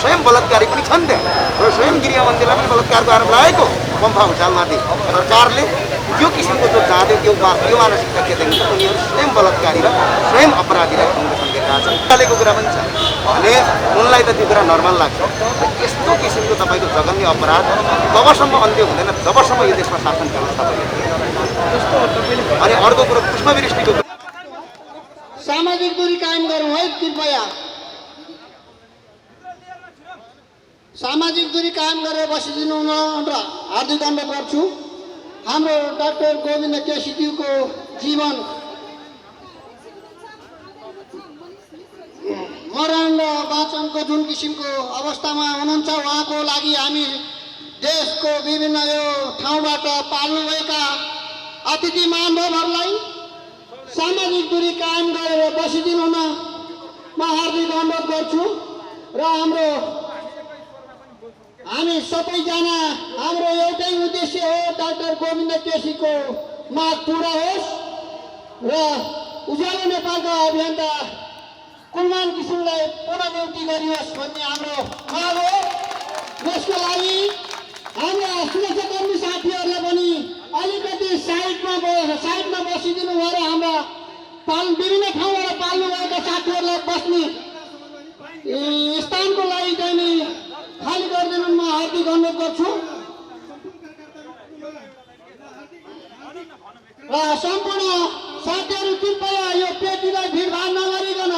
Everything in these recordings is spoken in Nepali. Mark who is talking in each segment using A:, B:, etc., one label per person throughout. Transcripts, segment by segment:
A: स्वयं बलात्कारी पनि छन् त्यहाँ र स्वयं गृहमन्त्रीलाई पनि बलात्कारको आरोप लागेको पम्फा भुषालमाथि सरकारले त्यो किसिमको जो जाँदै त्यो मानसिकता के देखिन्छ उनीहरू स्वयं बलात्कारी र स्वयं अपराधीलाई ठाउँमा समेटिरहेका छन् चालेको कुरा पनि छ भने उनलाई त त्यो कुरा नर्मल लाग्छ र यस्तो किसिमको तपाईँको जघन्य अपराध तबसम्म अन्त्य हुँदैन जबसम्म यो देशमा शासन व्यवस्था भइरहेको अनि अर्को कुरो पुष्पवृष्टिको
B: सामाजिक दूरी कायम गरौँ है कृपया सामाजिक दूरी कायम गरेर बसिदिनु भनेर हार्दिक अनुरोध गर्छु। हाम्रो डाक्टर गोविन्द केसीज्यूको जीवन मरण र वाचनको जुन किसिमको अवस्थामा हुनुहुन्छ उहाँको लागि हामी देशको विभिन्न यो ठाउँबाट पाल्नुभएका अतिथि महानुभावहरूलाई सामाजिक दूरी कायम गरेर बसिदिनु हुन म हार्दिक अनुरोध गर्छु र हामी सबैजना हाम्रो एउटै उद्देश्य हो डाक्टर गोविन्द केसीको माग पुरा होस् र उज्यालो नेपालका अभियन्ता कुलमान किसिमलाई पुनः नियुक्ति गरियोस् भन्ने हाम्रो माग हो। यसको लागि हाम्रा सुरक्षाकर्मी साथीहरूलाई पनि अलिकति साइडमा बसिदिनु भएर हाम्रा विभिन्न ठाउँबाट पाल्नुभएका साथीहरूलाई बस्ने स्थानको लागि चाहिँ खाली गरिदिनु म हार्दिक अनुरोध गर्छु र सम्पूर्ण साथीहरू कृपया यो पेटीलाई भिडभाड नगरिकन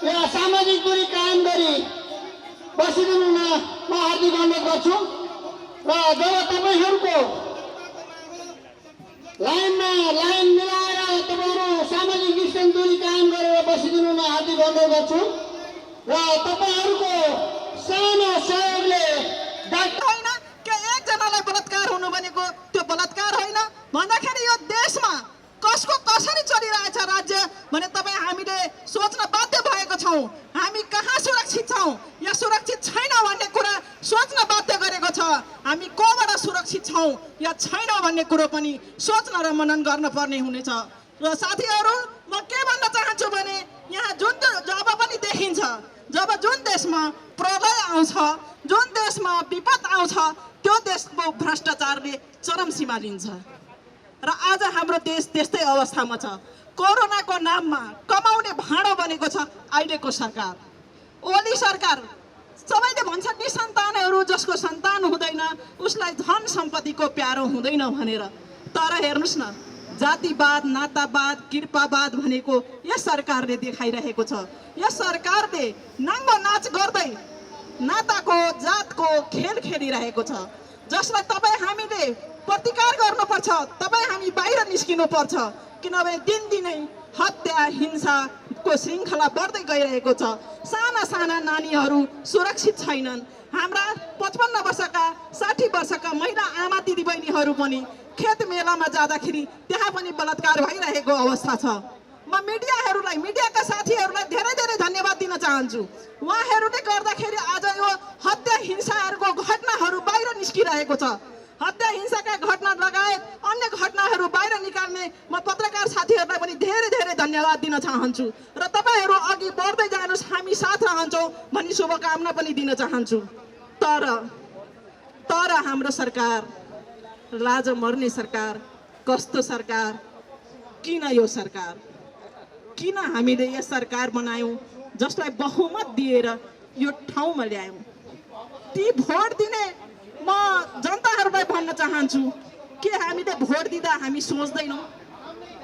B: यहाँ सामाजिक दूरी कायम गरी बसिदिनु म हार्दिक अनुरोध गर्छु र जब तपाईँहरूको लाइन मिलाएर तपाईँहरू सामाजिक डिस्टेन्स दूरी कायम गरेर बसिदिनु म हार्दिक अनुरोध गर्छु र तपाईँहरूको सानो सहयोगले
C: होइन के एकजनालाई बलात्कार हुनु भनेको त्यो बलात्कार होइन भन्दाखेरि यो देशमा कसको कसरी चलिरहेछ राज्य भने तपाईँ हामीले सोच्न बाध्य भएको छौँ। हामी कहाँ सुरक्षित छौँ या सुरक्षित छैन भन्ने कुरा सोच्न बाध्य गरेको छ। हामी कोबाट सुरक्षित छौँ या छैन भन्ने कुरो पनि सोच्न र मनन गर्न पर्ने हुनेछ। र साथीहरू म के भन्न चाहन्छु भने यहाँ जुन जब पनि देखिन्छ जब जुन देशमा प्रलय आउँछ जुन देशमा विपद आउँछ त्यो देशको भ्रष्टाचारले चरम सीमा लिन्छ र आज हाम्रो देश त्यस्तै अवस्थामा छ। कोरोनाको नाममा कमाउने भाँडो बनेको छ अहिलेको सरकार ओली सरकार। सबैले भन्छन् नि सन्तानहरू जसको सन्तान हुँदैन उसलाई धन सम्पत्तिको प्यारो हुँदैन भनेर, तर हेर्नुहोस् न जातिवाद नातावाद कृपावाद भनेको यस सरकारले देखाइरहेको छ। यस सरकारले नाङ्गो नाच गर्दै नाताको जातको खेल खेलिरहेको छ जसलाई तपाईँ हामीले प्रतिकार गर्नुपर्छ। तपाईँ हामी बाहिर निस्किनुपर्छ किनभने दिनदिनै हत्या हिंसाको श्रृङ्खला बढ्दै गइरहेको छ। साना साना नानीहरू सुरक्षित छैनन्। हाम्रा 55 वर्षका 60 वर्षका महिला आमा दिदीबहिनीहरू पनि खेत मेलामा जाँदाखेरि त्यहाँ पनि बलात्कार भइरहेको अवस्था छ। म मिडियाका साथीहरूलाई धेरै धेरै धन्यवाद दिन चाहन्छु। उहाँहरूले गर्दाखेरि आज यो हत्या हिंसाहरूको घटनाहरू बाहिर निस्किरहेको छ। हत्या हिंसाका घटना लगायत अन्य घटनाहरू बाहिर निकाल्ने म पत्रकार साथीहरूलाई पनि धेरै धेरै धन्यवाद दिन चाहन्छु र तपाईँहरू अघि बढ्दै जानुहोस्, हामी साथ रहन्छौँ भनी शुभकामना पनि दिन चाहन्छु। तर हाम्रो सरकार लाज मर्ने सरकार, कस्तो सरकार, किन यो सरकार, किन हामीले यस सरकार बनायौँ जसलाई बहुमत दिएर यो ठाउँमा ल्यायौँ। ती भोट दिने म जनताहरूलाई भन्न चाहन्छु के हामीले भोट दिँदा हामी सोच्दैनौँ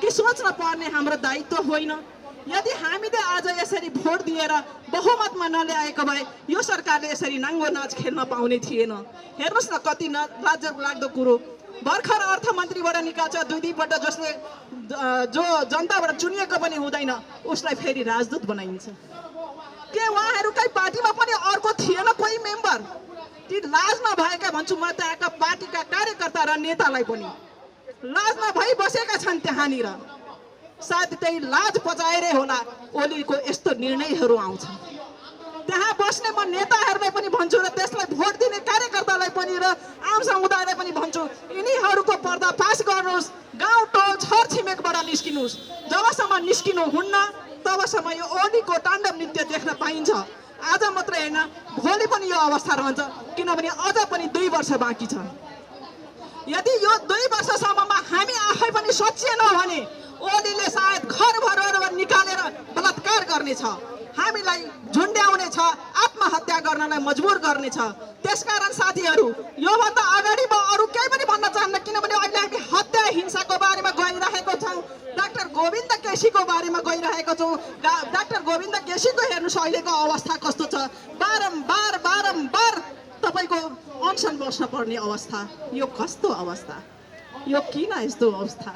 C: कि सोच्न पर्ने हाम्रो दायित्व होइन? यदि हामीले आज यसरी भोट दिएर बहुमतमा नल्याएको भए यो सरकारले यसरी नाङ्गो नाच खेल्न पाउने थिएन। हेर्नुहोस् न कति लाज लाग्दो कुरो। भर्खर अर्थमन्त्रीबाट निकाल्छ 2 पल्ट जसले जो जनताबाट चुनिएको पनि हुँदैन उसलाई फेरि राजदूत बनाइन्छ। के उहाँहरूकै पार्टीमा पनि अर्को थिएन कोही मेम्बर? ती लाज नभएका भन्छु म त्यहाँका पार्टीका कार्यकर्ता र नेतालाई पनि लाज नभई बसेका छन् त्यहाँनिर। सायद त्यही लाज पचाएरै होला ओलीको यस्तो निर्णयहरू आउँछ। त्यहाँ बस्ने म नेताहरूलाई पनि भन्छु र त्यसलाई भोट दिने कार्यकर्तालाई पनि र आम समुदायलाई पनि भन्छु यिनीहरूको पर्दाफास गर्नुहोस्, गाउँ टोल छर छिमेकबाट निस्किनुहोस्। जबसम्म निस्किनु हुन्न तबसम्म यो ओलीको ताण्डव नृत्य देख्न पाइन्छ। आज मात्रै होइन भोलि पनि यो अवस्था रहन्छ किनभने अझ पनि 2 वर्ष बाँकी छ। यदि यो 2 वर्षसम्ममा हामी आफै पनि सचिएनौँ भने ओलीले सायद घरभर निकालेर बलात्कार गर्नेछ, हामीलाई झुन्ड्याउनेछ, आत्महत्या गर्नलाई मजबुर गर्नेछ। त्यसकारण साथीहरू योभन्दा अगाडि म अरू केही पनि भन्न चाहन्न किनभने अहिले हामी हत्या हिंसाको बारेमा गइरहेको छौँ, डाक्टर गोविन्द केसीको बारेमा गइरहेको छौँ। डाक्टर गोविन्द केसीको हेर्नुहोस् अहिलेको अवस्था कस्तो छ, बारम्बार तपाईँको अनसन बस्न पर्ने अवस्था। यो कस्तो अवस्था, यो किन यस्तो अवस्था,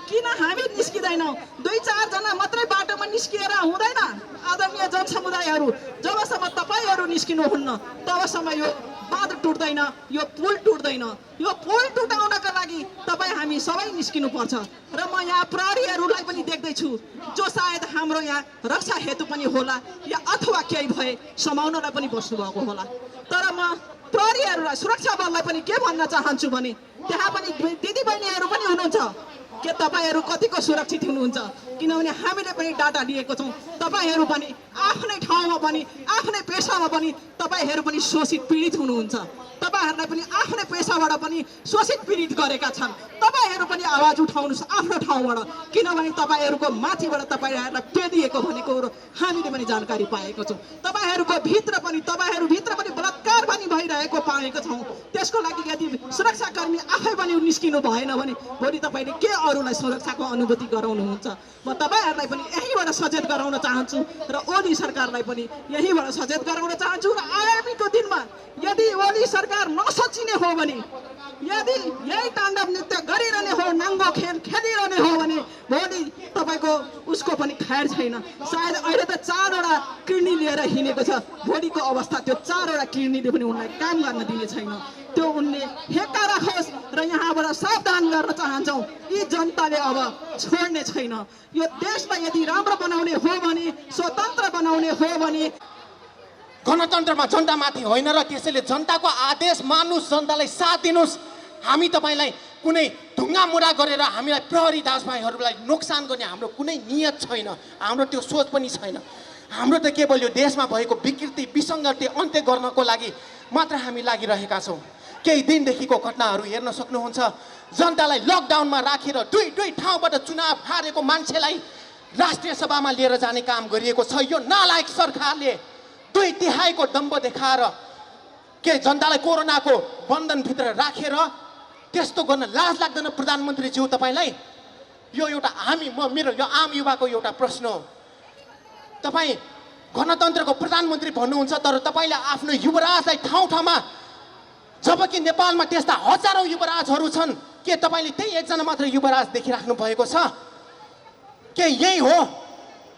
C: किन हामी निस्किँदैनौँ? 2-4 जना मात्रै बाटोमा निस्किएर हुँदैन। आदरणीय जनसमुदायहरू, जबसम्म तपाईँहरू निस्किनुहुन्न तबसम्म यो बाँध टुट्दैन, यो पुल टुट्दैन। यो पुल टुटाउनका लागि तपाईँ हामी सबै निस्किनुपर्छ। र म यहाँ प्रहरीहरूलाई पनि देख्दैछु जो सायद हाम्रो यहाँ रक्षा हेतु पनि होला या अथवा केही भए समाउनलाई पनि बस्नुभएको होला। तर म प्रहरीहरूलाई, सुरक्षा बललाई पनि के भन्न चाहन्छु भने त्यहाँ पनि दिदीबहिनीहरू पनि हुनुहुन्छ के तपाईँहरू कतिको सुरक्षित हुनुहुन्छ? किनभने हामीले पनि डाटा लिएको छौँ, तपाईँहरू पनि आफ्नै ठाउँमा पनि आफ्नै पेसामा पनि तपाईँहरू पनि शोषित पीडित हुनुहुन्छ। तपाईँहरूलाई पनि आफ्नै पेसाबाट पनि शोषित पीडित गरेका छन्। तपाईँहरू पनि आवाज उठाउनुहोस् आफ्नो ठाउँबाट, किनभने तपाईँहरूको माथिबाट तपाईँहरूलाई पेदिएको भनेको हामीले पनि जानकारी पाएको छौँ। तपाईँहरूको भित्र पनि बलात्कार पनि भइरहेको पाएको छौँ। त्यसको लागि यदि सुरक्षाकर्मी आफै पनि निस्किनु भएन भने भोलि तपाईँले के अरूलाई सुरक्षाको अनुभूति गराउनुहुन्छ? म तपाईँहरूलाई पनि यहीँबाट सचेत गराउन चाहन्छु र ओली सरकारलाई पनि यहीँबाट सचेत गराउन चाहन्छु। र आगामीको दिनमा यदि ओली सरकार नसचिने हो भने, यदि यही ताण्डव नृत्य गरिरहने हो, नाङ्गो खेल खेलिरहने हो भने भोलि तपाईँको उसको पनि खैर छैन। सायद अहिले त 4वटा किडनी लिएर हिँडेको छ, भोलिको अवस्था त्यो 4वटा किडनीले पनि उनलाई काम गर्न दिने छैन। त्यो उनले हेक्का राखोस् र यहाँबाट सावधान गर्न चाहन्छौँ, यी जनताले अब छोड्ने छैन। यो देशलाई यदि राम्रो बनाउने हो भने, स्वतन्त्र बनाउने हो भने
D: गणतन्त्रमा जनतामाथि होइन र त्यसैले जनताको आदेश मान्नुहोस्, जनतालाई साथ दिनुहोस्। हामी तपाईँलाई कुनै ढुङ्गामुढा गरेर हामीलाई प्रहरी दाजुभाइहरूलाई नोक्सान गर्ने हाम्रो कुनै नियत छैन, हाम्रो त्यो सोच पनि छैन। हाम्रो त केवल यो देशमा भएको विकृति विसङ्गति अन्त्य गर्नको लागि मात्र हामी लागिरहेका छौँ। केही दिनदेखिको घटनाहरू हेर्न सक्नुहुन्छ। जनतालाई लकडाउनमा राखेर दुई ठाउँबाट चुनाव हारेको मान्छेलाई राष्ट्रिय सभामा लिएर जाने काम गरिएको छ। यो नालायक सरकारले 2/3 दम्ब देखाएर के जनतालाई कोरोनाको बन्धनभित्र राखेर त्यस्तो गर्न लाज लाग्दैन प्रधानमन्त्रीज्यू तपाईँलाई? यो एउटा मेरो यो आम युवाको एउटा प्रश्न हो। तपाईँ गणतन्त्रको प्रधानमन्त्री भन्नुहुन्छ तर तपाईँले आफ्नो युवराजलाई ठाउँमा, जबकि नेपालमा त्यस्ता हजारौँ युवराजहरू छन्, के तपाईँले त्यही एकजना मात्र युवराज देखिराख्नु भएको छ? के यही हो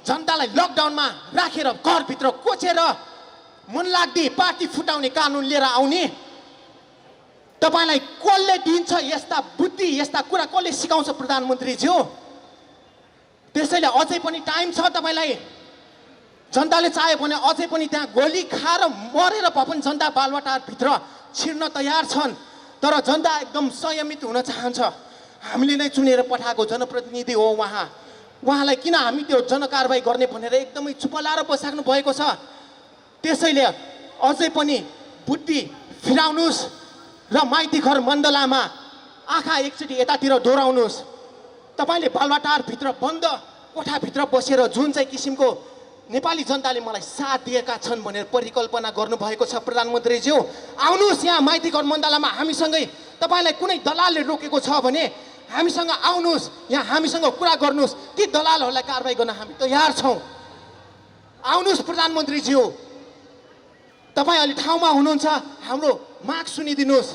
D: जनतालाई लकडाउनमा राखेर घरभित्र कोचेर मनलाग्दी पार्टी फुटाउने कानुन लिएर आउने? तपाईँलाई कसले दिन्छ यस्ता बुद्धि, यस्ता कुरा कसले सिकाउँछ प्रधानमन्त्रीज्यू? त्यसैले अझै पनि टाइम छ तपाईँलाई। जनताले चाह्यो भने अझै पनि त्यहाँ गोली खाएर मरेर भए पनि जनता बालुवाटारभित्र छिर्न तयार छन्। तर जनता एकदम संयमित हुन चाहन्छ। हामीले नै चुनेर पठाएको जनप्रतिनिधि हो उहाँलाई किन हामी त्यो जनकारबाही गर्ने भनेर एकदमै चुप लाएर बसिराख्नु भएको छ? त्यसैले अझै पनि बुद्धि फिराउनुहोस् र माइतीघर मण्डलामा आँखा एकचोटि यतातिर दोहोऱ्याउनुहोस्। तपाईँले बालुवाटारभित्र बन्द कोठाभित्र बसेर जुन चाहिँ किसिमको नेपाली जनताले मलाई साथ दिएका छन् भनेर परिकल्पना गर्नुभएको छ प्रधानमन्त्रीज्यू, आउनुहोस् यहाँ माइतीघर मण्डलामा हामीसँगै। तपाईँलाई कुनै दलालले रोकेको छ भने हामीसँग आउनुहोस्, यहाँ हामीसँग कुरा गर्नुहोस्। ती दलालहरूलाई कारबाही गर्न हामी तयार छौँ। आउनुहोस् प्रधानमन्त्रीज्यू, तपाईँ अलि ठाउँमा हुनुहुन्छ, हाम्रो माग सुनिदिनुहोस्।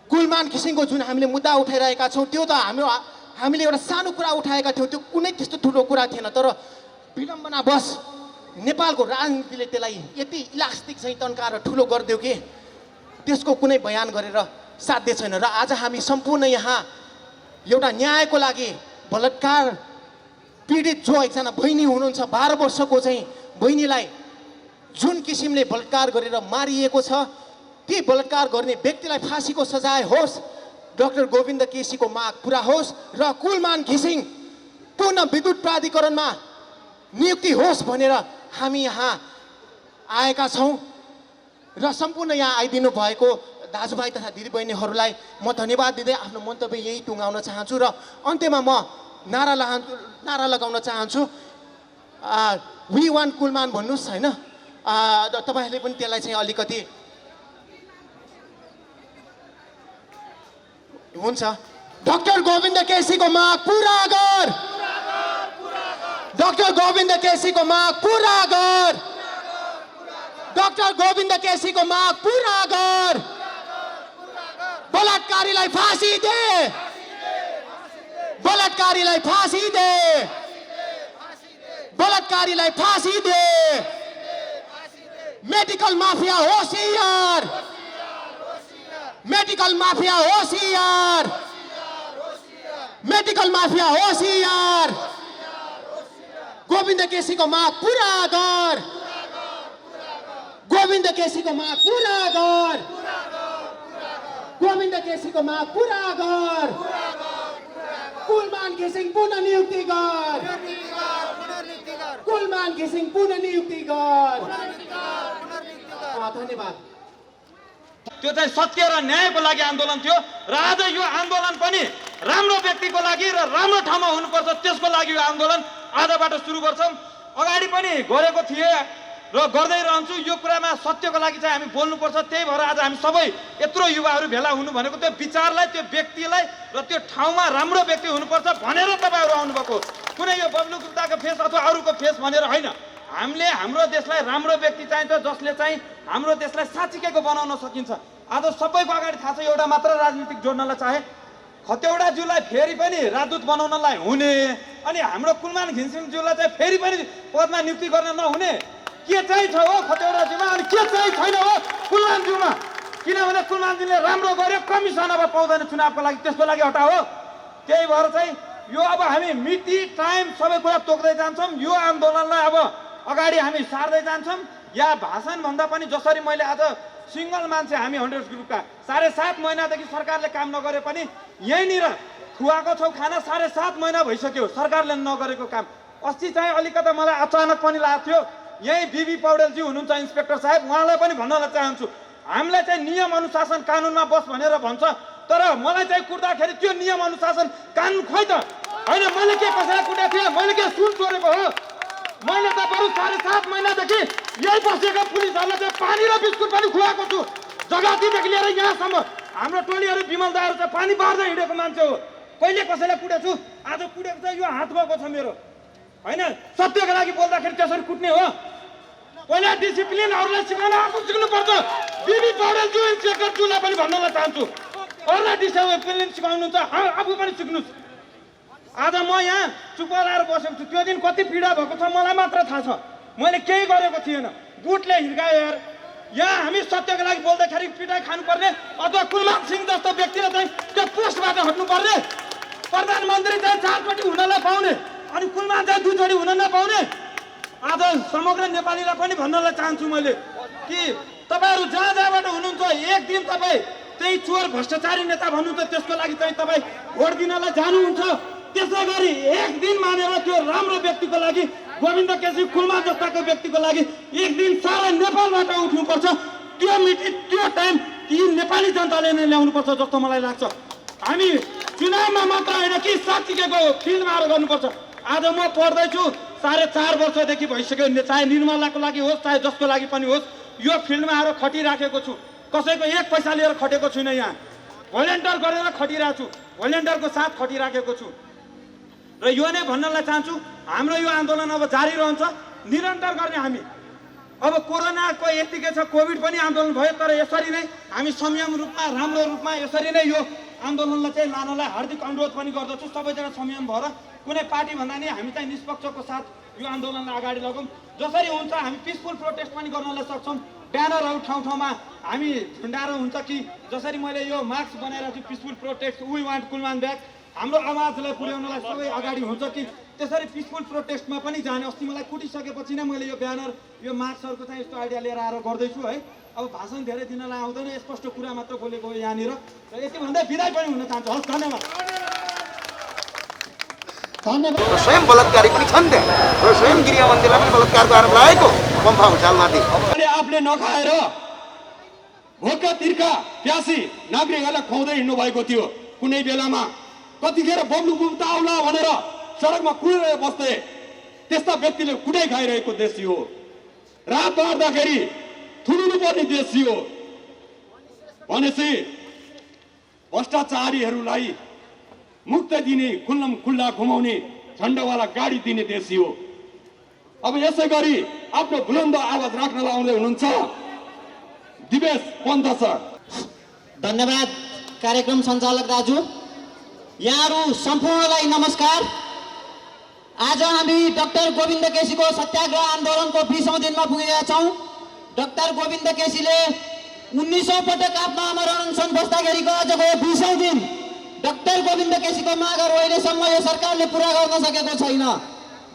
D: गुलमान घिसिङको जुन हामीले मुद्दा उठाइरहेका छौँ त्यो त हामीले एउटा सानो कुरा उठाएका थियौँ, त्यो कुनै त्यस्तो ठुलो कुरा थिएन। तर विडम्बनावश नेपालको राजनीतिले त्यसलाई यति इलास्टिक चाहिँ तन्काएर ठुलो गरिदियो कि त्यसको कुनै बयान गरेर साध्य छैन। र आज हामी सम्पूर्ण यहाँ एउटा न्यायको लागि बलात्कार पीडित जो एकजना बहिनी हुनुहुन्छ, 12 वर्षको चाहिँ बहिनीलाई जुन किसिमले बलात्कार गरेर मारिएको छ, ती बलात्कार गर्ने व्यक्तिलाई फाँसीको सजाय होस्, डाक्टर गोविन्द केसीको माग पुरा होस् र कुलमान घिसिङ पुनः विद्युत प्राधिकरणमा नियुक्ति होस् भनेर हामी यहाँ आएका छौँ र सम्पूर्ण यहाँ आइदिनु भएको दाजुभाइ तथा दिदीबहिनीहरूलाई म धन्यवाद दिँदै आफ्नो मन्तव्य यही टुङ्गाउन चाहन्छु र अन्त्यमा म नारा लगाउन चाहन्छु वी वान कुलमान भन्नुहोस् होइन तपाईँहरूले पनि त्यसलाई चाहिँ अलिकति हुन्छ डाक्टर गोविन्द केसीको माग पुरा गर डाक्टर गोविन्द केसीको माग पुरा गर डाक्टर गोविन्द केसीको माग पुरा गर बलात्कारीलाई फाँसी दे बलात्कारीलाई फाँसी दे बलात्कारीलाई फाँसी दे मेडिकल माफिया होशियार मेडिकल माफिया होशियार मेडिकल माफिया होशियार गोविन्द केसीको माग पुरा गर गोविन्द केसीको माग पुरा गर गोविन्द केसीको माग पुरा गर कुलमान घिसिङ पुनः नियुक्ति गर कुलमान घिसिङ पुनः नियुक्ति गर धन्यवाद
E: त्यो चाहिँ सत्य र न्यायको लागि आन्दोलन थियो र आज यो आन्दोलन पनि राम्रो व्यक्तिको लागि र राम्रो ठाउँमा हुनुपर्छ त्यसको लागि यो आन्दोलन आजबाट सुरु गर्छौँ अगाडि पनि गरेको थिए र गर्दै रहन्छु यो कुरामा सत्यको लागि चाहिँ हामी बोल्नुपर्छ त्यही भएर आज हामी सबै यत्रो युवाहरू भेला हुनु भनेको त्यो विचारलाई त्यो व्यक्तिलाई र त्यो ठाउँमा राम्रो व्यक्ति हुनुपर्छ भनेर तपाईँहरू आउनुभएको कुनै यो बब्लु गुप्ताको फेस अथवा अरूको फेस भनेर होइन हामीले हाम्रो देशलाई राम्रो व्यक्ति चाहिन्छ जसले चाहिँ हाम्रो देशलाई साँच्चीकैको बनाउन सकिन्छ आज सबैको अगाडि थाहा छ एउटा मात्र राजनीतिक जोड्नलाई चाहे खतेवडाज्यूलाई फेरि पनि राजदूत बनाउनलाई हुने अनि हाम्रो कुलमान घिसिङज्यूलाई चाहिँ फेरि पनि पदमा नियुक्ति गर्न नहुने के चाहिँ छ हो खतेवडाज्यूमा अनि के चाहिँ छैन हो कुलमानज्यूमा किनभने कुलमानज्यूले राम्रो गर्यो कमिसन अब पाउँदैन चुनावको लागि त्यसको लागि हटाओ त्यही भएर चाहिँ यो अब हामी मिति टाइम सबै कुरा तोक्दै जान्छौँ यो आन्दोलनलाई अब अगाडि हामी सार्दै जान्छौँ या भाषण भन्दा पनि जसरी मैले आज सिङ्गल मान्छे हामी 100 ग्रुपका 7.5 महिनादेखि सरकारले काम नगरे पनि यहीँनिर खुवाएको छौँ खाना 7.5 महिना भइसक्यो सरकारले नगरेको काम अस्ति चाहिँ अलिकता मलाई अचानक पनि लागेको थियो यही बिबी पौडेलजी हुनुहुन्छ इन्सपेक्टर साहेब उहाँलाई पनि भन्नलाई चाहन्छु हामीलाई चाहिँ नियम अनुशासन कानुनमा बस भनेर भन्छ तर मलाई चाहिँ कुट्दाखेरि त्यो नियम अनुशासन कानुन खोइ त होइन मैले के कसैलाई कुटेको थिएँ मैले के सुन चोरेको हो मैले त बरु 7.5 महिनादेखि यही बसेको पुलिसहरूलाई चाहिँ पानी र बिस्कुट पनि खुवाएको छु जगतीदेखि लिएर यहाँसम्म हाम्रो टोलीहरू विमल दाहरू चाहिँ पानी बार्दै हिँडेको मान्छे हो कहिले कसैलाई कुटेको छु आज कुटेको चाहिँ यो हात गएको छ मेरो होइन सत्यको लागि बोल्दाखेरि त्यसरी कुट्ने हो पहिला डिसिप्लिन अरूलाई सिकाउन आफू सिक्नुपर्छ बिबी पौडेलज्यू इन्सपेक्टरज्यूलाई पनि भन्नलाई चाहन्छु अरूलाई डिसिप्लिन सिकाउनुहुन्छ आफू पनि सिक्नुहोस् आज म यहाँ चुप लाएर बसेको छु त्यो दिन कति पीडा भएको छ मलाई मात्र थाहा छ मैले केही गरेको थिएन बुटले हिर्कायो यार यहाँ हामी सत्यको लागि बोल्दाखेरि पिटाइ खानुपर्ने अथवा कुलमान सिंह जस्तो व्यक्तिले चाहिँ त्यो पोस्टबाट हट्नुपर्ने प्रधानमन्त्री चाहिँ 4 चोटि हुनलाई पाउने अनि कुलमान चाहिँ 2 चोटि हुन नपाउने आज समग्र नेपालीलाई पनि भन्नलाई चाहन्छु मैले कि तपाईँहरू जहाँ जहाँबाट हुनुहुन्छ एक दिन तपाईँ त्यही चोर भ्रष्टाचारी नेता भन्नुहुन्छ त्यसको लागि चाहिँ तपाईँ भोट दिनलाई जानुहुन्छ त्यसै गरी एक दिन मानेर त्यो राम्रो व्यक्तिको लागि गोविन्द केसी कुलमान जस्ताको व्यक्तिको लागि एक दिन सारा नेपालबाट उठ्नुपर्छ त्यो मिति त्यो टाइम ती नेपाली जनताले नै ल्याउनुपर्छ जस्तो मलाई लाग्छ हामी चुनावमा मात्र होइन कि साँच्चीको फिल्डमा आएर गर्नुपर्छ आज म पढ्दैछु 4.5 वर्षदेखि भइसक्यो चाहे निर्मलाको लागि होस् चाहे जसको लागि पनि होस् यो फिल्डमा आएर खटिराखेको छु कसैको 1 पैसा लिएर खटेको छुइनँ यहाँ भोलिन्टियर गरेर खटिरहेको छु भोलिन्टियरको साथ खटिराखेको छु र यो नै भन्नलाई चाहन्छु हाम्रो यो आन्दोलन अब जारी रहन्छ निरन्तर गर्ने हामी अब कोरोनाको यतिकै छ कोभिड पनि आन्दोलन भयो तर यसरी नै हामी संयम रूपमा राम्रो रूपमा यसरी नै यो आन्दोलनलाई चाहिँ लानलाई हार्दिक अनुरोध पनि गर्दछु सबैजना संयम भएर कुनै पार्टी भन्दा नि हामी चाहिँ निष्पक्षको साथ यो आन्दोलनलाई अगाडि लगाउँ जसरी हुन्छ हामी पिसफुल प्रोटेस्ट पनि गर्नलाई सक्छौँ ब्यानरहरू ठाउँ ठाउँमा हामी झुन्डाएर हुन्छ कि जसरी मैले यो मार्क्स बनाइरहेको छु peaceful protest we want Kulman back हाम्रो आवाजलाई पुर्याउनलाई सबै अगाडि हुन्छ कि त्यसरी पिसफुल प्रोटेस्टमा पनि जाने अस्ति मलाई कुटिसकेपछि नै मैले यो ब्यानर यो मार्क्सहरूको चाहिँ यस्तो आइडिया लिएर आएर गर्दैछु है अब भाषण धेरै दिनलाई आउँदैन स्पष्ट कुरा मात्र बोलेको हो यहाँनिर र यति भन्दै बिदाई पनि हुन चाहन्छु हस् धन्यवाद
A: स्वयं बलात्कारी पनि छन् त्यहाँ र स्वयं गृहमन्त्रीलाई पनि बलात्कारको आरोप लागेको पम्फा भुषालमाथि
F: आफूले नखाएर भोका तिर्खा प्यासी नागरिकहरूलाई खुवाउँदै हिँड्नु भएको थियो। कुनै बेलामा कतिखेर बब्लु बुब्ता आउला भनेर सडकमा कुदेर बस्थे त्यस्ता व्यक्तिले कुटाइ खाइरहेको देश थियो। रात बार्दाखेरि थुनिनु पर्ने देश थियो। भनेपछि भ्रष्टाचारीहरूलाई मुक्त दिने खुल्लम खुल्ला घुमाउने झन्डावाला गाडी दिने देश थियो। अब यसै गरी आफ्नो बुलन्द आवाज राख्नलाई आउँदै हुनुहुन्छ दिवेश पन्त सर।
B: धन्यवाद कार्यक्रम सञ्चालक दाजु। यहाँहरू सम्पूर्णलाई नमस्कार। आज हामी डाक्टर गोविन्द केसीको सत्याग्रह आन्दोलनको 20औं दिनमा पुगेका छौँ। डाक्टर गोविन्द केसीले 19औं पटक आफ्नो आमरण अनसन बस्दाखेरिको आजको 20औं दिन डाक्टर गोविन्द केसीको मागहरू अहिलेसम्म यो सरकारले पुरा गर्न सकेको छैन।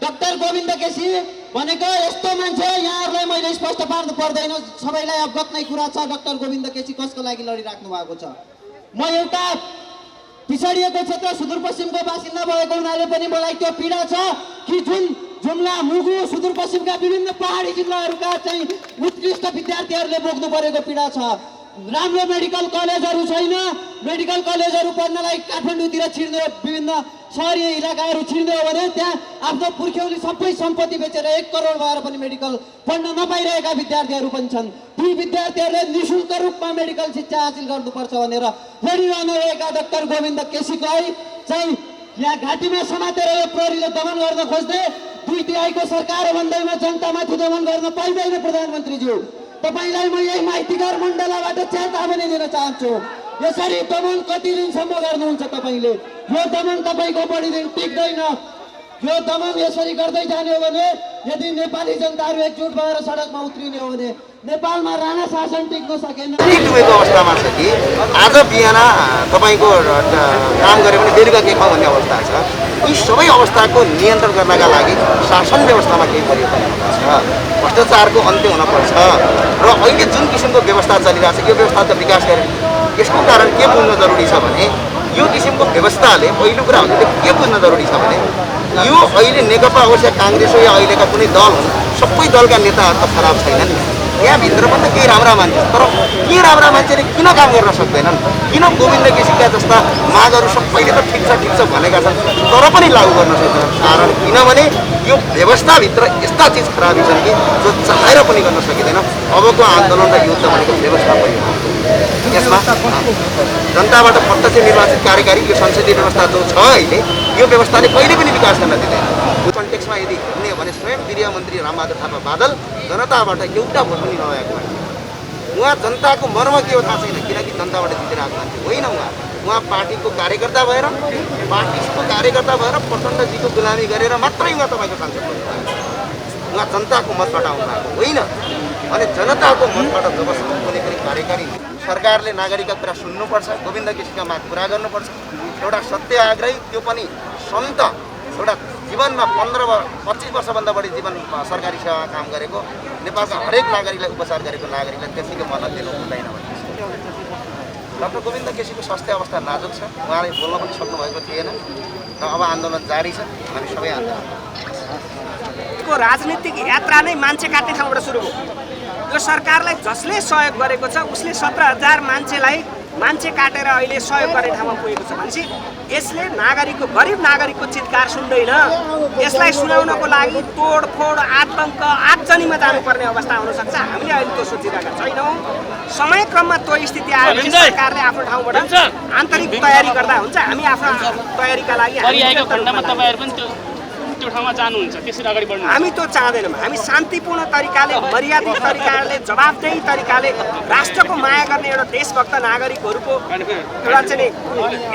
B: डाक्टर गोविन्द केसी भनेको यस्तो मान्छे, यहाँहरूलाई मैले स्पष्ट पार्नु पर्दैन, सबैलाई अवगत नै कुरा छ डाक्टर गोविन्द केसी कसको लागि लडिराख्नु भएको छ। म एउटा पिछडिएको क्षेत्र सुदूरपश्चिमको बासिन्दा भएको हुनाले पनि मलाई त्यो पीडा छ कि जुन जुम्ला मुगु सुदूरपश्चिमका विभिन्न पहाडी जिल्लाहरूका चाहिँ उत्कृष्ट विद्यार्थीहरूले भोग्नु परेको पीडा छ। राम्रो मेडिकल कलेजहरू छैन। मेडिकल कलेजहरू पढ्नलाई काठमाडौँतिर छिर्ने विभिन्न सहरीय इलाकाहरू छिर्ने हो भने त्यहाँ आफ्नो पुर्ख्यौली सबै सम्पत्ति बेचेर 1 करोड भएर पनि मेडिकल पढ्न नपाइरहेका विद्यार्थीहरू पनि छन्। ती विद्यार्थीहरूले निःशुल्क रूपमा मेडिकल शिक्षा हासिल गर्नुपर्छ भनेर लडिरहनु भएका डाक्टर गोविन्द केसीलाई चाहिँ यहाँ घाँटीमा समातेर यो प्रहरीले दमन गर्न खोज्दै 2/3 सरकार भन्दैमा जनतामाथि दमन गर्न पाइँदैन। प्रधानमन्त्रीज्यू, तपाईलाई म यही माइतीघर मण्डलाबाट चेतावनी दिन चाहन्छु। यसरी दमन कति दिनसम्म गर्नुहुन्छ तपाईले? यो दमन तपाईको बढी दिन टिक्दैन। यो दमन यसरी गर्दै जाने हो भने यदि नेपाली जनताहरू एकजुट भएर सडकमा उत्रिने हो भने नेपालमा राणा शासन टिक्न सकेन।
A: डुबेको अवस्थामा छ कि आज बिहान तपाईँको काम गरे भने बेलुका के खाउँ भन्ने अवस्था छ। यी सबै अवस्थाको नियन्त्रण गर्नका लागि शासन व्यवस्थामा केही परिवर्तन हुनुपर्छ। भ्रष्टाचारको अन्त्य हुनपर्छ र अहिले जुन किसिमको व्यवस्था चलिरहेको छ यो व्यवस्थाको विकास गरे। यसको कारण के बुझ्न जरुरी छ भने यो किसिमको व्यवस्थाले पहिलो कुरा हामीले के बुझ्न जरुरी छ भने यो अहिले नेकपा होस् या काङ्ग्रेस हो या अहिलेका कुनै दल हुन्, सबै दलका नेताहरू त खराब छैनन्। यहाँभित्र पनि केही राम्रा मान्छे, तर के राम्रा मान्छेले किन काम गर्न सक्दैनन्? किन गोविन्द केसीका जस्ता मागहरू सबैले त ठिक छ भनेका छन् तर पनि लागू गर्न सक्दैन? कारण किनभने यो व्यवस्थाभित्र यस्ता चिज खराबी छन् कि जो चाहेर पनि गर्न सकिँदैन। अबको आन्दोलन र युद्ध भनेको व्यवस्था परिवर्तन। यसमा जनताबाट प्रत्यक्ष निर्वाचित कार्यकारी यो संसदीय व्यवस्था जो छ अहिले यो व्यवस्थाले कहिले पनि विकास गर्न दिँदैन। यो कन्टेक्समा यदि हुने हो भने स्वयं गृह मन्त्री रामबहादुर थापा बादल जनताबाट एउटा भोट पनि नभएको मान्छे। उहाँ जनताको मर्म के हो थाहा छैन, किनकि जनताबाट जितेर आएको मान्छे होइन। उहाँ पार्टीको कार्यकर्ता भएर प्रचण्डजीको गुलामी गरेर मात्रै उहाँ तपाईँको सांसद बन्नुभएको। उहाँ जनताको मतबाट आउनु भएको होइन। अनि जनताको मतबाट जबसम्म कुनै पनि कार्यकारी सरकारले नागरिकका कुरा सुन्नुपर्छ, गोविन्द केसीका माग पुरा गर्नुपर्छ। एउटा सत्याग्रही, त्यो पनि सन्त, एउटा जीवनमा 15-25 वर्षभन्दा बढी जीवन सरकारी सेवा काम गरेको, नेपालका हरेक नागरिकलाई उपचार गरेको नागरिकलाई त्यसैको मद्दत दिनु हुँदैन भन्ने। डाक्टर गोविन्द केसीको स्वास्थ्य अवस्था नाजुक छ। उहाँले बोल्न पनि सक्नुभएको थिएन र अब आन्दोलन जारी छ। हामी सबै आन्दोलन
G: राजनीतिक यात्रा नै मान्छे काट्ने ठाउँबाट सुरु हो। यो सरकारलाई जसले सहयोग गरेको छ उसले 17,000 मान्छे काटेर अहिले सहयोग गर्ने ठाउँमा पुगेको छ भनेपछि यसले नागरिकको, गरिब नागरिकको चित्कार सुन्दैन। यसलाई सुनाउनको लागि तोडफोड, आतङ्क, आगजनीमा जानुपर्ने अवस्था आउन सक्छ। हामीले अहिले त्यो सोचिरहेका छैनौँ। समयक्रममा त्यो स्थिति आयो भने सरकारले आफ्नो ठाउँबाट आन्तरिक तयारी गर्दा हुन्छ। हामी आफ्नो तयारीका लागि हामी त्यो चाहँदैनौँ। हामी शान्तिपूर्ण तरिकाले, मर्यादित तरिकाले, जवाबदेही तरिकाले राष्ट्रको माया गर्ने एउटा देशभक्त नागरिकहरूको एउटा चाहिँ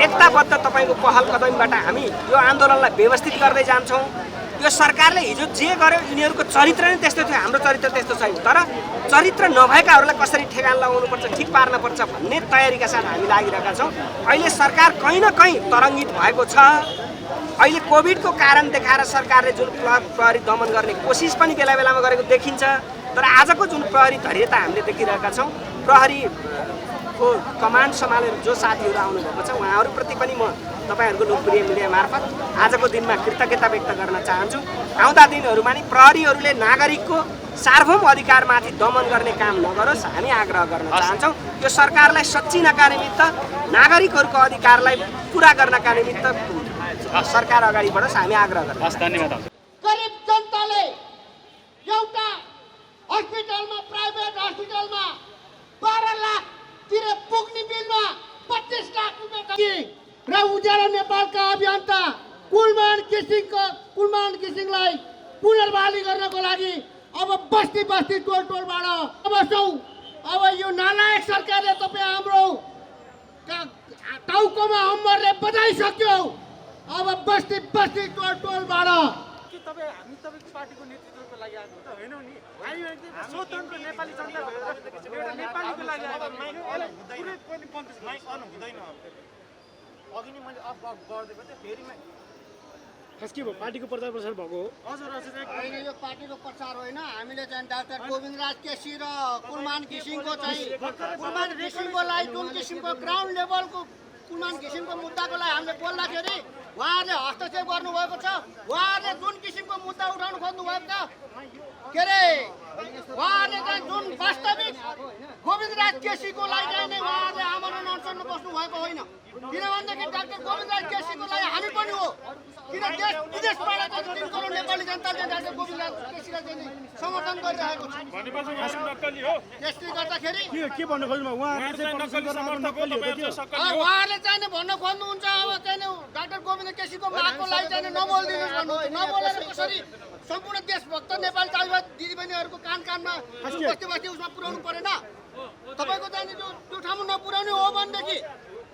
G: एकताबद्ध तपाईँको पहल कदमबाट हामी यो आन्दोलनलाई व्यवस्थित गर्दै जान्छौँ। यो सरकारले हिजो जे गर्यो यिनीहरूको चरित्र नै त्यस्तो थियो, हाम्रो चरित्र त्यस्तो छैन। तर चरित्र नभएकाहरूलाई कसरी ठेगान लगाउनुपर्छ, ठिक पार्नुपर्छ भन्ने तयारीका साथ हामी लागिरहेका छौँ। अहिले सरकार कहीँ न कहीँ तरङ्गित भएको छ। अहिले कोभिडको कारण देखाएर सरकारले जुन प्रहरी दमन गर्ने कोसिस पनि बेला बेलामा गरेको देखिन्छ। तर आजको जुन प्रहरी धैर्यता हामीले देखिरहेका छौँ, प्रहरीको कमान्ड सम्हालेर जो साथीहरू आउनुभएको छ उहाँहरूप्रति पनि म तपाईँहरूको लोकप्रिय मिडिया मार्फत आजको दिनमा कृतज्ञता व्यक्त गर्न चाहन्छु। आउँदा दिनहरूमा नि प्रहरीहरूले नागरिकको सार्वभौम अधिकारमाथि दमन गर्ने काम नगरोस् हामी आग्रह गर्न चाहन्छौँ। यो सरकारलाई सच्चिनका निमित्त नागरिकहरूको अधिकारलाई पुरा गर्नका निमित्त सरकार अगाडि बढोस् हामी आग्रह गर्छौँ।
E: धन्यवाद।
B: गरिब जनताले एउटा हस्पिटलमा प्राइभेट हस्पिटलमा 12 लाख तिरे पुग्ने बिलमा 25 लाख रुपियाँ र उज्यालो नेपालका अभियन्ता कुलमान किसिङलाई पुनर्बहाली गर्नको लागि अब बस्ती टोलबाट बस्छौँ। अब यो नालायक सरकारले तपाईँ हाम्रो टाउकोमा अम्बरले बजाइसक्यो। अब बस्ती टोलबाट
D: हामी तपाईँको पार्टीको नेतृत्वको लागि आएको त होइनौँ नि। हामी स्वतन्त्र नेपाली जनता भएर एउटा नेपालीको लागि अघि नै मैले अफ गरिदिएको थिएँ फेरि खास के भयो पार्टीको प्रचार प्रसार भएको हो। हजुर
B: होइन यो पार्टीको प्रचार होइन। हामीले चाहिँ डाक्टर गोविन्दराज केसी र कुलमान घिसिङको चाहिँ कुलमान घिसिङको लागि जुन किसिमको ग्राउन्ड लेभलको कुलमान घिसिङको मुद्दाको लागि हामीले बोल्दाखेरि उहाँहरूले हस्तक्षेप गर्नुभएको छ। उहाँहरूले जुन किसिमको मुद्दा उठाउनु खोज्नु भएको छ के अरे उहाँहरूले चाहिँ जुन वास्तविक गोविन्दराज केसीको लागि चाहिँ नै उहाँहरूले आमरण अनसनमा बस्नु भएको होइन। किनभनेदेखि डाक्टर गोविन्दराज केसीको लागि हामी पनि हो। किन देश विदेशबाट चाहिँ 3 करोड नेपाली जनताले डाक्टर गोविन्दराज केसीलाई चाहिँ समर्थन गरिरहेको छ। त्यसले गर्दाखेरि
D: के भन्नु खोज्नु उहाँहरूले
B: चाहिँ भन्न खोज्नुहुन्छ अब चाहिँ डाक्टर गोविन्द केसीको मागको लागि चाहिँ नबोलिदिनुहोस् भन्नुहुन्छ। नबोलेर कसरी सम्पूर्ण देशभक्त नेपाली दाजुभाइ दिदीबहिनीहरूको कानमा बस्ती उसमा पुर्याउनु परेन। तपाईँको चाहिँ त्यो ठाउँमा नपुर्याउने हो भनेदेखि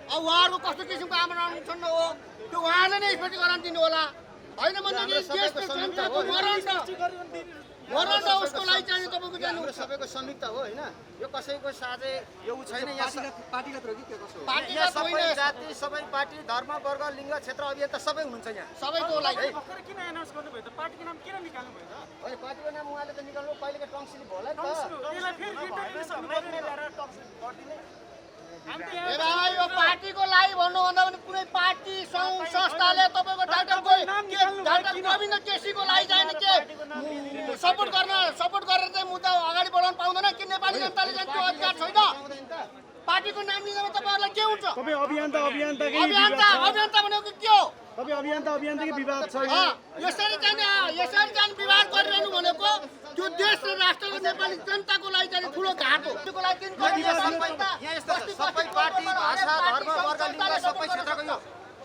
B: अब उहाँहरूको कस्तो किसिमको आमरण अनसन हो त्यो उहाँले नै स्पष्टीकरण दिनु होला। होइन भनेदेखि जनताको मरण उसको लागि चाहिँ तपाईँको जानु सबैको संयुक्त हो। होइन यो कसैको साझे यो छैन। यहाँ पार्टीगत हो कि के कसो पार्टीगत होइन। जाति सबै पार्टी धर्म वर्ग लिङ्ग क्षेत्र अभियन्ता सबै हुनुहुन्छ यहाँ सबैको लागि।
D: किन एनाउन्स गर्नुभयो त पार्टीको नाम किन निकाल्नु भयो त?
B: होइन पार्टीको नाम उहाँले त निकाल्नु पहिलेको टङ्सिली भयो होला नि त। यो पार्टीको लागि भन्नुभन्दा पनि कुनै पार्टी सङ्घ संस्थाले तपाईँको डाक्टर गोविन्द केसीको लागि चाहिँ के सपोर्ट गरेर चाहिँ मुद्दा अगाडि बढाउन पाउँदैन कि नेपाली जनताले चाहिँ त्यो अधिकार छैन। पार्टीको नाम लिँदा तपाईँहरूलाई के हुन्छ?
D: तपाईँ अभियन्ता
B: भनेको के हो?
D: तपाईँ अभियन्ताकै विवाद छ।
B: यसरी चाहिँ विवाद गरिरहनु भनेको त्यो देश र राष्ट्र र नेपाली जनताको लागि चाहिँ ठुलो घाट हो। त्यसको लागि सबै पार्टी भाषा धर्म वर्ग लिङ्ग सबै क्षेत्रको यो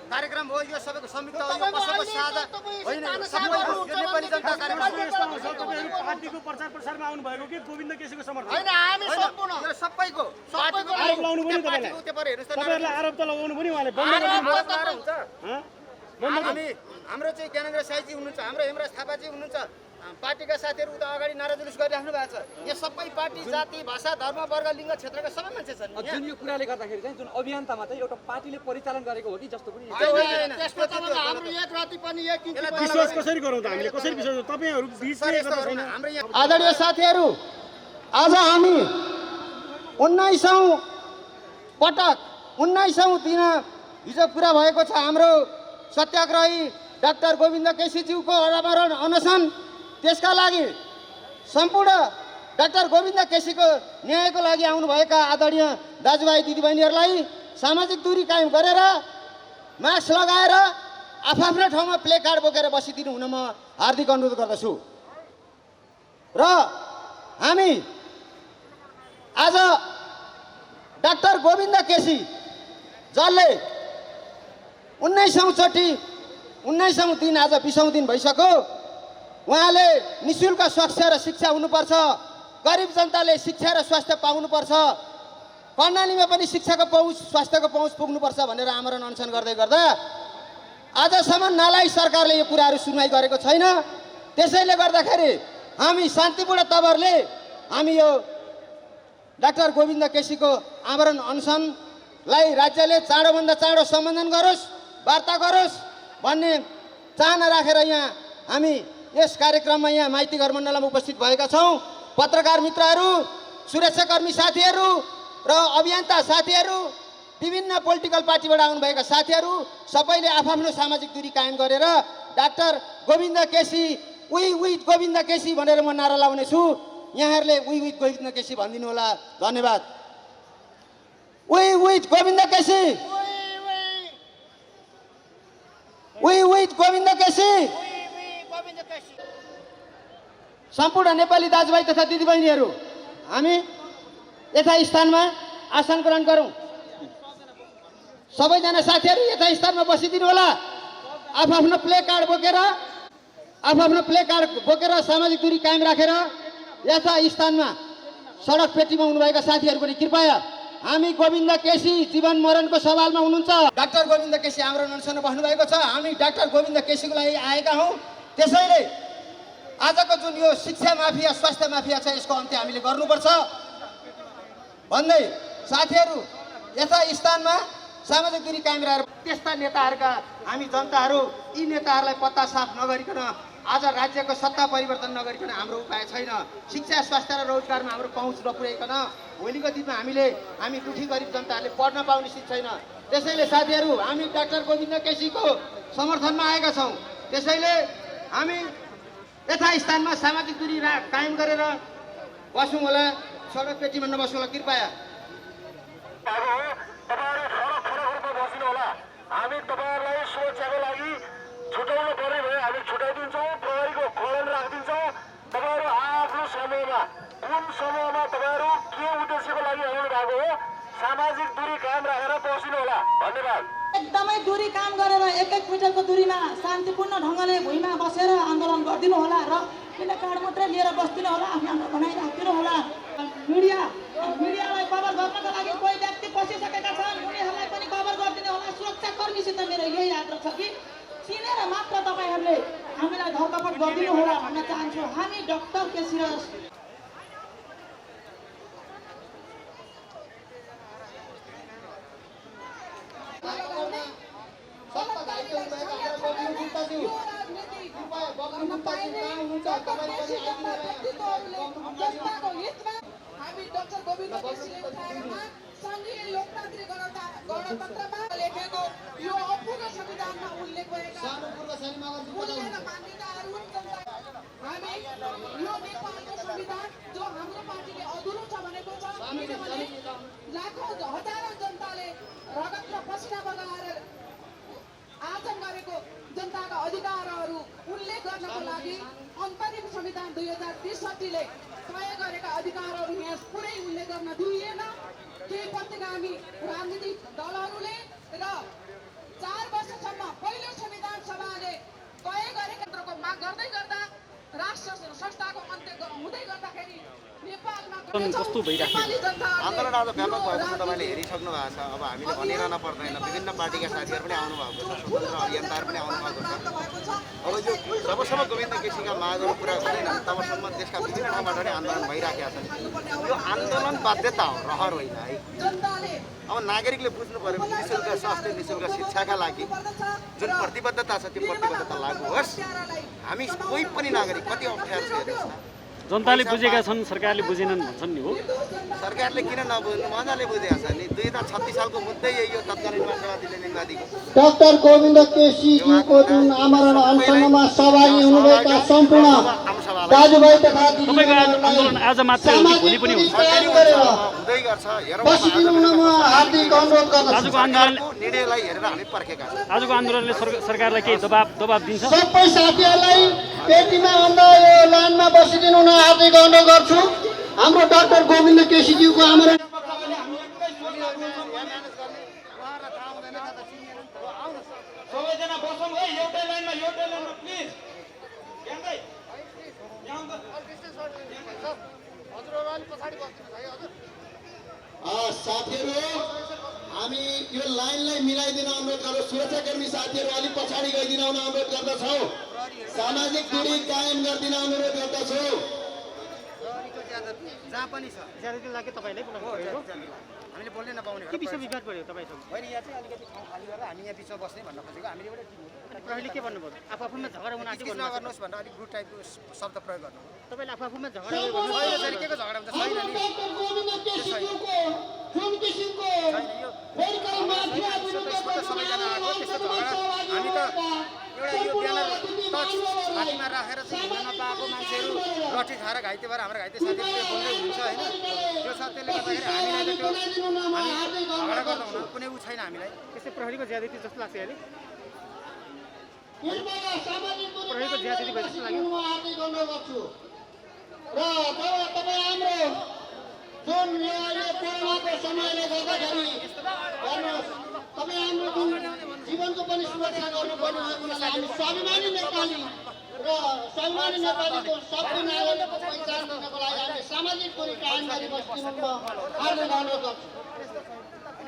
B: कार्यक्रम हो। यो सबैको संयुक्त हो। यो कसैको साझा होइन। सबैको नेपाली जनता कार्यक्रम
D: पार्टीको प्रचार प्रसारमा आउनु भएको कि गोविन्द केसीको समर्थन
B: होइन। हामी सम्पूर्ण यो सबैको
D: आरोप लाउनु पनि तपाईँहरूलाई आरोप त लगाउनु पनि उहाँले
B: हाम्रो चाहिँ ज्ञानेन्द्र साईजी हुनुहुन्छ, हाम्रो हेमराज थापाजी हुनुहुन्छ, पार्टीका साथीहरू उता अगाडि नारा जुलुस गरिराख्नु भएको छ। यो सबै पार्टी जाति भाषा धर्म वर्ग लिङ्ग क्षेत्रका सबै मान्छे छन्।
H: जुन यो कुराले गर्दाखेरि चाहिँ जुन अभियन्तामा चाहिँ एउटा पार्टीले परिचालन गरेको हो कि जस्तो पनि
B: त्यसमा तपाईँको हाम्रो एक रति पनि एक इन्च
D: विश्वास कसरी गरौँ त हामीले? कसरी विश्वास तपाईँहरू बिचले
B: हाम्रो आदरणीय साथीहरू, आज हामी 19औं दिन हिजो पुरा भएको छ हाम्रो सत्याग्रही डाक्टर गोविन्द केसीज्यूको आमरण अनसन। त्यसका लागि सम्पूर्ण डाक्टर गोविन्द केसीको न्यायको लागि आउनुभएका आदरणीय दाजुभाइ दिदीबहिनीहरूलाई सामाजिक दूरी कायम गरेर मास्क लगाएर आफ्नो ठाउँमा प्ले कार्ड बोकेर बसिदिनु हुन म हार्दिक अनुरोध गर्दछु। र हामी आज डाक्टर गोविन्द केसी जसले 19औं दिन आज 20औं दिन भइसक्यो। उहाँले निःशुल्क स्वास्थ्य र शिक्षा हुनुपर्छ, गरिब जनताले शिक्षा र स्वास्थ्य पाउनुपर्छ, कर्णालीमा पनि शिक्षाको पहुँच स्वास्थ्यको पहुँच पुग्नुपर्छ भनेर आमरण अनसन गर्दै गर्दा आजसम्म नालायक सरकारले यो कुराहरू सुनवाई गरेको छैन। त्यसैले गर्दाखेरि हामी शान्तिपूर्ण तवरले हामी यो डाक्टर गोविन्द केसीको आमरण अनसनलाई राज्यले चाँडोभन्दा चाँडो सम्बोधन गरोस्, वार्ता गरोस् भन्ने चाहना राखेर यहाँ हामी यस कार्यक्रममा यहाँ माइती घर मण्डलमा उपस्थित भएका छौँ। पत्रकार मित्रहरू, सुरक्षाकर्मी साथीहरू र अभियन्ता साथीहरू, विभिन्न पोलिटिकल पार्टीबाट आउनुभएका साथीहरू सबैले आफ्नो सामाजिक दूरी कायम गरेर डाक्टर गोविन्द केसी उही गोविन्द केसी भनेर म नारा लाउने छु। यहाँहरूले वी विथ गोविन्द केसी भनिदिनु होला। धन्यवाद। We with Govind KC, we with Govind KC. सम्पूर्ण नेपाली दाजुभाइ तथा दिदीबहिनीहरू, हामी यथास्थानमा आसन ग्रहण गरौँ। सबैजना साथीहरू यथास्थानमा बसिदिनु होला। आफ्नो प्ले कार्ड बोकेर सामाजिक दूरी कायम राखेर यथास्थानमा सडक पेटीमा हुनुभएका साथीहरू पनि कृपया, हामी गोविन्द केसी जीवन मरणको सवालमा हुनुहुन्छ। डाक्टर गोविन्द केसी हाम्रो अनसनमा बस्नुभएको छ। हामी डाक्टर गोविन्द केसीको लागि आएका हौँ। त्यसैले आजको जुन यो शिक्षा माफिया, स्वास्थ्य माफिया छ, यसको अन्त्य हामीले गर्नुपर्छ भन्दै साथीहरू यथास्थानमा सामाजिक दूरी कायम राखेर त्यस्ता नेताहरूका हामी जनताहरू यी नेताहरूलाई पत्ता साफ नगरिकन आज राज्यको सत्ता परिवर्तन नगरिकन हाम्रो उपाय छैन। शिक्षा, स्वास्थ्य र रोजगारमा हाम्रो पहुँच नपुर्याइकन भोलिको दिनमा हामी दुखी गरिब जनताहरूले पढ्न पाउने स्थिति छैन। त्यसैले साथीहरू हामी डाक्टर गोविन्द केसीको समर्थनमा आएका छौँ। त्यसैले हामी यथास्थानमा सामाजिक दूरी कायम गरेर बसौँ होला, सडक पेटीमा नबसौँ होला कृपया।
I: बस्नु होला। हामी तपाईँहरूलाई सुरक्षाको लागि छुटाउनु पर्ने भयो हामी छुटाइदिन्छौँ, प्रहरीको खोलन राखिदिन्छौँ। तपाईँहरू आफ्नो समूहमा कुन समूहमा तपाईँहरू के उद्देश्यको लागि आउनु भएको हो, सामाजिक दूरी कायम राखेर बस्नु होला। धन्यवाद।
C: एकदमै दूरी काम गरेर 1-1 मिटरको दूरीमा शान्तिपूर्ण ढङ्गले भुइँमा बसेर आन्दोलन गरिदिनु होला र प्ले कार्ड मात्रै लिएर बस्दिनु होला, आफ्नो भनाइ राखिदिनु होला। मिडियालाई कभर गर्नको लागि कोही व्यक्ति पसिसकेका छन्, उनीहरूलाई पनि कभर गरिदिनु होला। सुरक्षाकर्मीसित मेरो यही आग्रह छ कि चिनेर मात्र तपाईँहरूले हामीलाई धरपकड गरिदिनु होला भन्न चाहन्छु। हामी डाक्टर केसी र
J: हामी डाक्टर गोविन्द केसीले उठाएका माग सङ्घीय लोकतान्त्रिक गणतन्त्रमा लेखेको यो अपूर्ण संविधानमा उल्लेख भएका मूल्य र मान्यताहरू हामी यो नेपालको संविधान जो हाम्रो पार्टीले अधुरो छ भनेको छ, किनभने लाखौँ हजारौँ जनताले रगत र पसिना बगाएर आर्जन गरेको जनताका अधिकारहरू उल्लेख गर्नको लागि अन्तरिम संविधान 2063ले तय गरेका अधिकारहरू यहाँ पुरै उल्लेख गर्न दिइएन। केही प्रतिगामी राजनीतिक दलहरूले र 4 वर्षसम्म पहिलो संविधान सभाले तय गरेका केन्द्रको माग गर्दै गर्दा राष्ट्र संस्थाको अन्त्य हुँदै गर्दाखेरि नेपालमा
A: आन्दोलन आज व्यापक भएको छ। तपाईँले हेरिसक्नु भएको छ। अब हामीले भनिरहन पर्दैन, विभिन्न पार्टीका साथीहरू पनि आउनुभएको छ, स्वतन्त्र अभियन्ताहरू पनि आउनुभएको छ। अब यो जबसम्म गोविन्द केसीका मागहरू पुरा हुँदैनन् तबसम्म देशका विभिन्न ठाउँबाट पनि आन्दोलन भइराखेका छन्। यो आन्दोलन बाध्यता हो, रहर होइन है। अब नागरिकले बुझ्नु पर्यो निःशुल्क स्वास्थ्य, निःशुल्क शिक्षाका लागि जुन प्रतिबद्धता छ त्यो प्रतिबद्धता लागू होस्। हामी कोही पनि नागरिक कति अप्ठ्यारो छ हेर्नुहोस्।
H: जनताले बुझेका छन्, सरकारले बुझेनन् भन्छन् नि हो।
A: सरकारले किन नबुझ्नु, मजाले बुझेको छ नि। 2036 सालको मुद्दै यही हो, तत्कालीन माओवादी लेनिनवादीको।
B: डाक्टर गोविन्द केसीजीको जुन आमरण अनसनमा सहभागी हुनुभएका सम्पूर्ण दाजुभाइ तथा
H: आन्दोलन आज मात्रै हो कि भोलि पनि हुन्छ?
A: हुँदै गर्छ।
B: बसिदिनु हुन म हार्दिक अनुरोध गर्दछु।
H: आजको आन्दोलन
A: निर्णयलाई हेरेर हामी पर्खेका छौँ।
H: आजको आन्दोलनले सरकारलाई केही दबाब दिन्छ?
B: सबै साथीहरूलाई पेटीमा भन्दा यो लाइनमा बसिदिनु हुन हार्दिक अनुरोध गर्छु। हाम्रो डाक्टर गोविन्द केसीज्यूको आमरण
E: सबैजना बसौँ है, एउटै लाइनमा प्लिज।
B: साथीहरू हामी यो लाइनलाई मिलाइदिन अनुरोध गर्छौँ। सुरक्षाकर्मी साथीहरू अलिक पछाडि गइदिन अनुरोध गर्दछौँ। सामाजिक दूरी कायम गरिदिन अनुरोध गर्दछौँ।
A: जहाँ पनि छ
H: ज्यादातिर लागि तपाईँले
A: हामीले बोल्नै नपाउने
H: के विषय विवाद बढ्यो तपाईँसँग?
A: होइन, यहाँ चाहिँ अलिकति ठाउँ खाली गरेर हामी यहाँ बिचमा बस्ने भन्न खोजेको। हामीले एउटा टिम हो।
H: प्रहरीले के भन्नुभयो? आफूमा झगडा हुन आँट्यो भन्नु
A: नगर्नुहोस् भनेर अलिक ग्रुप टाइपको शब्द प्रयोग गर्नु।
H: तपाईँले आफूमा झगडा
A: छैन, के को झगडा हुन्छ? छैन नि, छैन। यो सबैजना आएको त्यस्तो झगडा हामी त एउटा यो ब्यानर टच हातमा राखेर चाहिँ हिँड्न नपाएको मान्छेहरू लट्ठी खाएर घाइते भएर हाम्रो घाइते साथीहरूले बोल्दै हुनुहुन्छ होइन त्यो सत्यले गर्दाखेरि हामीलाई त त्यो हामी झगडा गर्दा हुन कुनै उ छैन हामीलाई
G: त्यसै प्रहरीको ज्यादती जस्तो लाग्छ अहिले
B: प्रहरीको ज्यादती
G: भए जस्तो लाग्यो
B: र तपाईँ हाम्रो जुन यो कोरोनाको समयले गर्दाखेरि हेर्नुहोस् तपाईँ हाम्रो जुन जीवनको पनि सुरक्षा गर्नुपर्ने भएको हुनाले हामी स्वाभिमानी नेपाली र स्वाभिमानी नेपालीको सबै नागरिकको पहिचान दिनको लागि हामी सामाजिक दूरी कायम गरी बस्तीमा आग्रह गर्न सक्छौँ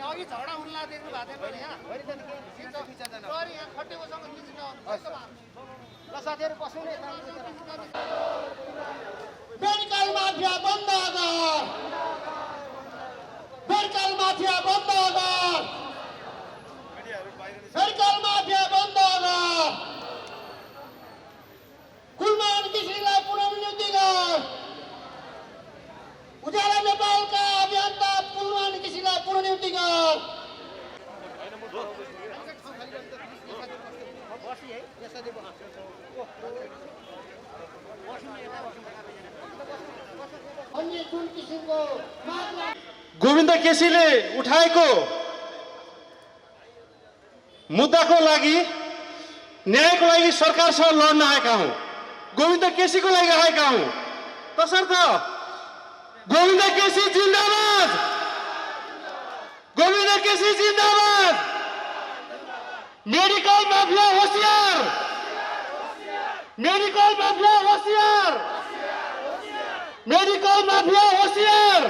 A: अघि झगडा उल्ला देख्नु भएको थियो मैले यहाँ प्रहरी यहाँ खटेकोसँग ल साथीहरू बसौँ न
B: मेडिकल माफिया बन्द गर मेडिकल माफिया बन्द गर मेडिकल माफिया बन्द गर कुलमान किसिमलाई पुनर्नियुक्ति गर उज्यालो नेपालका अभियन्ता कुलमान किसिमलाई पुनर्नियुक्ति गर अन्य जुन किसिमको
E: गोविन्द केसीले उठाएको मुद्दाको लागि न्यायको लागि सरकारसँग लड्न आएका हौँ गोविन्द केसीको लागि आएका हौँ तसर्थ गोविन्द केसी जिन्दाबाद गोविन्द केसी जिन्दाबाद मेडिकल माफिया होशियार मेडिकल माफिया होशियार मेडिकल माफिया होशियार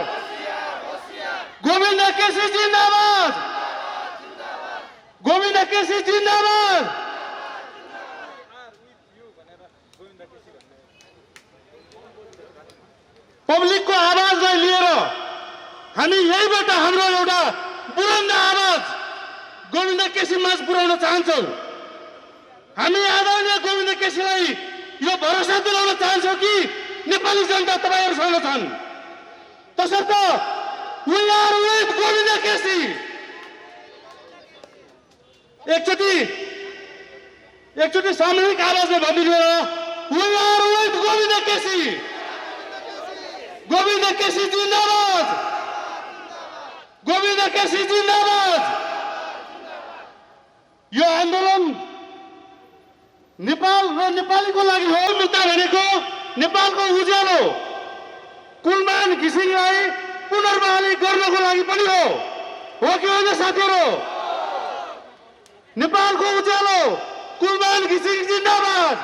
E: गोविन्द केसी जिन्दाबाद गोविन्द केसी जिन्दाबाद पब्लिकको आवाजलाई लिएर हामी यहीबाट हाम्रो एउटा बुलन्द आवाज गोविन्द केसीमाझ पुर्याउन चाहन्छौँ हामी आदरणीय गोविन्द केसीलाई यो भरोसा दिलाउन चाहन्छौँ कि नेपाली जनता तपाईहरुसँग छन् तसर्थ we are with Govind KC एकचोटि सामूहिक आवाजले भनिदिनु we are with Govind KC Govind KC जिन्दाबाद गोविन्द केसी जिन्दाबाद यो आन्दोलन नेपाल र नेपालीको लागि हो मुद्दा भनेको नेपालको उज्यालो कुलमान घिसिङलाई पुनर्बहाली गर्नको लागि पनि हो कि होइन साथीहरू नेपालको उज्यालो कुलमान घिसिङ जिन्दाबाद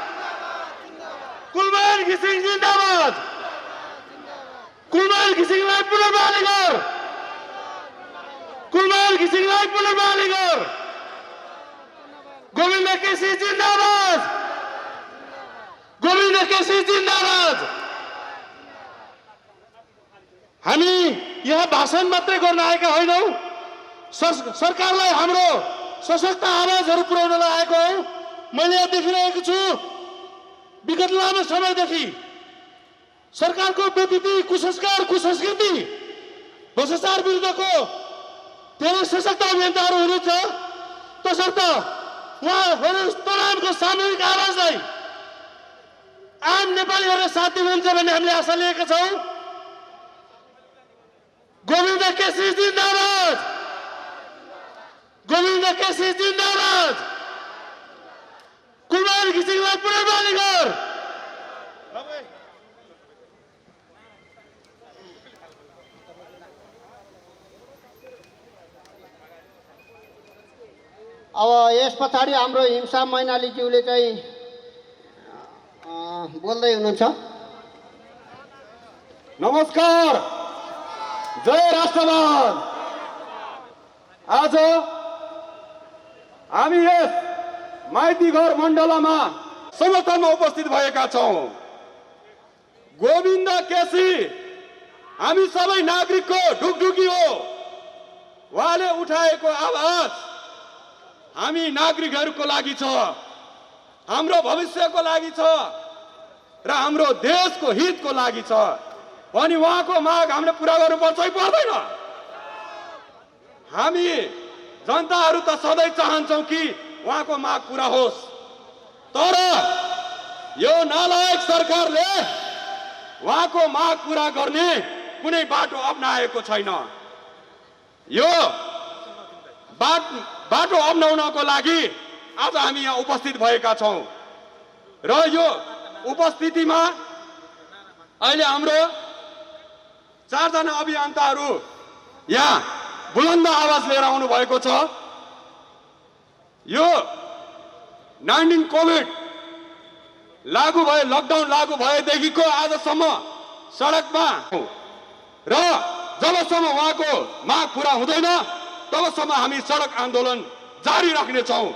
E: कुलमान घिसिङ जिन्दाबाद कुलमान घिसिङलाई पुनर्बहाली गर कुलमान घिसिङलाई पुनर्बहाली गर गोविन्द केसी जिन्दाबाद गोविन्द केसी जिन्दाबाद हामी यहाँ भाषण मात्रै गर्न आएका होइनौँ सरकारलाई हाम्रो सशक्त आवाजहरू पुर्याउनलाई आएको हौँ मैले यहाँ देखिरहेको छु विगत लामो समयदेखि सरकारको व्यतिथि कुसंस्कार कुसंस्कृति भ्रष्टाचार विरुद्धको धेरै सशक्त अभियन्ताहरू हुनुहुन्छ तसर्थ उहाँहरू तमामको सामूहिक आवाजलाई आम नेपालीहरूले साथ दिनुहुन्छ भन्ने हामीले आशा लिएका छौँ गोविन्द केसी जिन्दाबाद गोविन्द केसी जिन्दाबाद कुलमान घिसिङलाई पुनर्बहाली गर
B: अब यस पछाडि हाम्रो हिंसा मैनालीज्यूले चाहिँ बोल्दै हुनुहुन्छ
F: नमस्कार जय राष्ट्रवाद आज हामी यस माइतीघर मण्डलमा समर्थनमा उपस्थित भएका छौं गोविन्द केसी हामी सबै नागरिकको ढुकढुकी हो उहाँले उठाएको आवाज हामी नागरिकहरूको लागि छ हाम्रो भविष्यको लागि छ र हाम्रो देशको हितको लागि छ अनि उहाँको माग हामीले पूरा गर्नुपर्छ कि पर्दैन हामी जनताहरू त सधैँ चाहन्छौँ कि उहाँको माग पूरा होस् तर यो नालायक सरकारले उहाँको माग पूरा गर्ने कुनै बाटो अपनाएको छैन। यो बाटो अपनाउनको लागि आज हामी यहाँ उपस्थित भएका छौं र यो उपस्थितिमा अहिले हाम्रो 4 जना अभियन्ताहरू यहाँ बुलन्द आवाज लिएर आउनु भएको छ। यो 19 कोभिड लागू भए, लकडाउन लागू भएदेखिको आजसम्म सडकमा र जबसम्म उहाँको माग पूरा हुँदैन तबसम्म हामी सडक आन्दोलन जारी राख्नेछौँ।